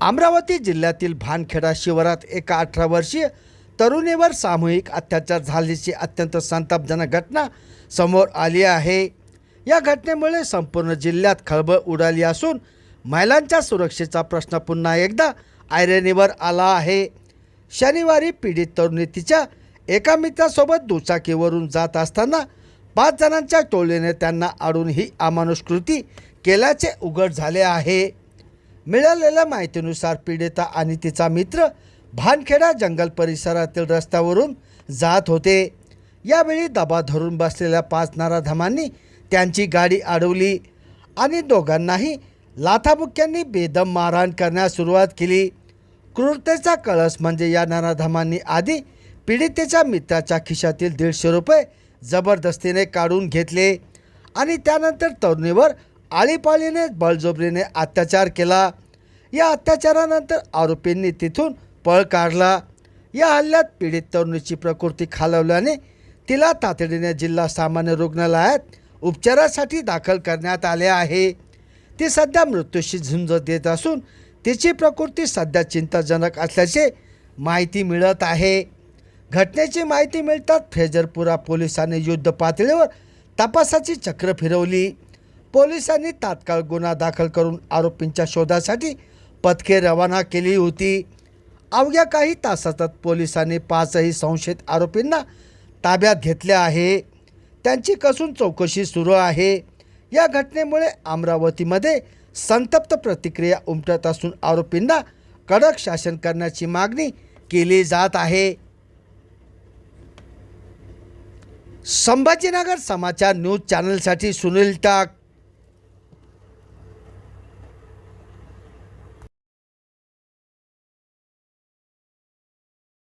अमरावती जिल्ह्यातील भानखेडा शिवारात एका 18 वर्षीय तरुणीवर सामूहिक अत्याचार झाल्याची अत्यंत संतापजनक घटना समोर आली आहे। या घटनेमुळे संपूर्ण जिल्ह्यात खळबळ उडाली असून महिलांच्या सुरक्षेचा प्रश्न पुन्हा एकदा ऐरणीवर आला आहे। शनिवारी पीडित तरुणी तिच्या एका मित्रासोबत दुचाकीवरून जात असताना 5 जणांच्या टोळीने त्यांना अडवून ही अमानुष कृती केल्याचे उघड झाले आहे। मिळालेल्या माहितीनुसार पीडिता आणि तिचा मित्र भानखेडा जंगल परिसरातील रस्त्यावरून जात होते। यावेळी दबा धरून बसलेल्या 5 नराधमांनी त्यांची गाडी अडवली आणि दोघांनाही लाथाबुक्क्यांनी बेदम मारहाण करण्यास सुरुवात केली। क्रूरतेचा कळस म्हणजे या नराधमांनी आधी पीडितेच्या मित्राच्या खिशातील 150 रुपये जबरदस्तीने काढून घेतले आणि त्यानंतर तरुणीवर आळीपाळीने बळजबरीने अत्याचार केला। या अत्याचारानंतर आरोपींनी तिथून पळ काढला। या हल्ल्यात पीडित तरुणीची प्रकृती खालावल्याने तिला तातडीने जिल्हा सामान्य रुग्णालयात उपचारासाठी दाखल करण्यात आले आहे। ती सध्या मृत्यूशी झुंज देत असून तिची प्रकृती सध्या चिंताजनक असल्याचे माहिती मिळत आहे। घटनेची माहिती मिळताच फ्रेजरपुरा पोलिसांनी युद्ध पातळीवर तपासाची चक्र फिरवली। पोलिसांनी तात्काळ गुन्हा दाखल करून आरोपींच्या शोधासाठी पथके रवाना केली होती। अवघ्या काही तासातच पोलिसांनी 5ही संशयित आरोपींना ताब्यात घेतले आहे। त्यांची कसून चौकशी सुरू आहे। या घटनेमुळे अमरावतीमध्ये संतप्त प्रतिक्रिया उमटत असून आरोपींना कडक शासन करण्याची मागणी केली जात आहे। संभाजीनगर समाचार न्यूज चॅनलसाठी सुनील टाक।